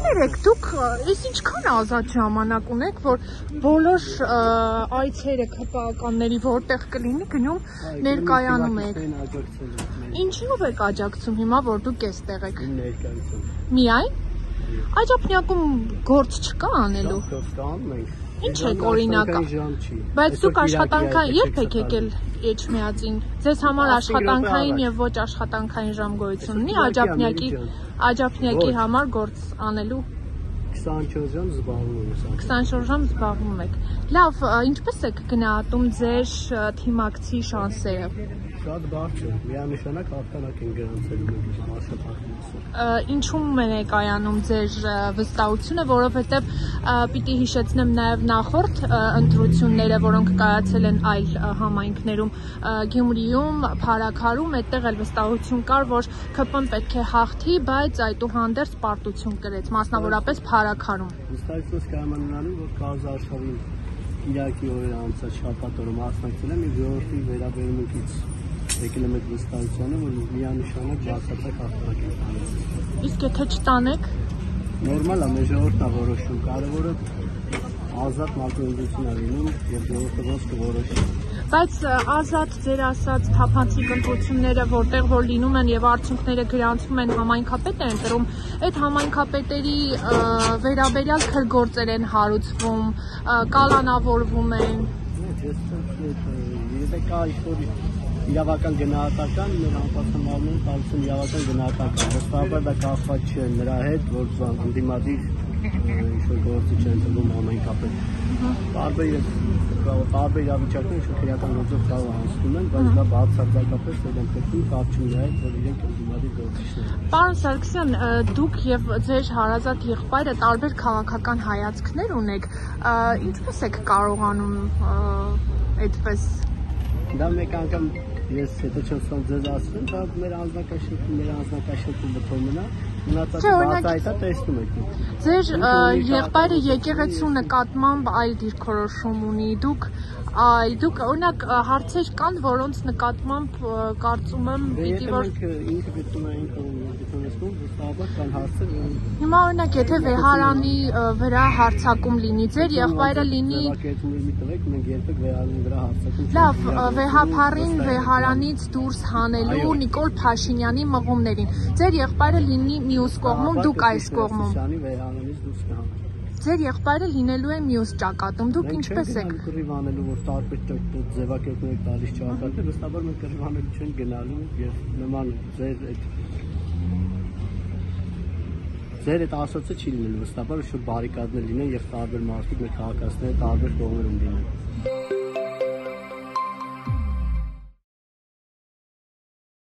Կներեք, դուք ես ինչքան ազատ ժամանակ ունեք, որ բոլոր այցերը ԿՊԱ-ականների որտեղ կլինի գնում ներկայանում եք։ Ինչու եք աջակցում հիմա, որ դուք էստեղ եք։ Միայն։ Աջափնյակում գործ չկա անելու։ Ինչ եք օրինակը։ Բայց դուք աշխատանքային երբ եք եկել Էջմիածին։ Ձեզ համար աշխատանքային եւ ոչ աշխատանքային ժամ գոյություն ունի աջափնյակի համար գործ անելու 24 ժամ զբաղվում եմ։ 24 ժամ զբաղվում եք։ Լավ, ինչպես եք գնահատում ձեր թիմակցի շանսերը։ Շատ բարձր, միանշանակ հաղթանակ են գրանցելու աշխատանքից։ Ինչու՞մ է կայանում ձեր վստահությունը, որովհետև պիտի հիշեցնեմ նաև նախորդ ընտրությունները, որոնք կայացել են այլ համայնքներում, Գյումրիում, Փարաքարում, այդտեղ էլ վստահություն կար, որ ՔՊ-ն պետք է հաղթի, բայց այդուհանդերձ պարտություն կրեց, մասնավորապես Փարաքարում։ Վստահությունս կայանում ունենալու, որ Կազա Արշավին Կիրակի օրերը անցած շաբաթ օրը մասնակցել եմ եւ ժողովրդի վերաբերմունքից եկել եմ այդ վստահությանը, որ միանշանակ բացարձակ հաղթանակ ենք տանել։ Իսկ եթե չտանեք, նորմալ է, մեր ժողովուրդն է որոշում, կարևորը ազատ մարտահրավերություն է լինում եւ ժողովուրդը ոնց կորոշի։ Բայց ազատ ձեր ասած թափանցիկ ընտրությունները, որտեղ որ լինում են եւ արդյունքները գրանցվում են համայնքապետը ընտրում, այդ համայնքապետերի վերաբերյալ քրգործեր են հարուցվում, կալանավորվում են։ Եթե կա ինչ-որ իրավական գնահատական, մեր համապատասխանողները տալիս են իրավական գնահատական, վստահաբար դա կապված չէ նրա հետ, որ ընդդիմադիր ինչ-որ գործի չեն ծնվում համայնքապետ։ Տարբեր իրավիճակներ ինչ-որ քրեական գործով կարող անցնում են, բայց դա բացարձակապես դեպքում կապ չունի այդ, որ իրենք ընդդիմադիր գործիչներ են։ Պարոն Սարգսյան, դուք եւ ձեր հարազատ եղբայրը տարբեր քաղաքական հայացքներ ունեք, ինչպես եք կարողանում այդպես։ Դա մեկ անգամ ես եթե չեմ ձեզ ասում, դա մեր անձնակաշրջում բթող մնա, մնացածը բացայտա տեսնում եք։ Ձեր եղբայրը եկեղեցու նկատմամբ այլ դիրքորոշում ունի, դուք օրինակ հարցեր կան, որոնց նկատմամբ կարծում եմ պիտի որ ինքը գտնում է ինքնուրույն վստահաբար կան հարցեր։ Հիմա օրինակ եթե Վեհարանի վրա հարձակում լինի, ձեր եղբայրը լինի մենք երբեք Վեհարանի վրա հարձակում Լավ, Վեհափարին Վեհարանից դուրս հանելու Նիկոլ Փաշինյանի մղումներին։ Ձեր եղբայրը լինի մյուս կողմում, դուք այս կողմում։ Ձեր եղբայրը լինելու է մյուս ճակատում, դուք ինչպես եք։ Մենք կռիվ անելու, որ տարբեր ձևակերպներ եք տալիս ճակատը, վստահաբար մենք կռիվ անելու չեն գնալու եւ նման ձեր այդ ասոցը չի լինելու, վստահաբար որ բարիկադներ լինեն եւ տարբեր մարդիկ մեր քաղաքացիները տարբեր կողմերում լինեն։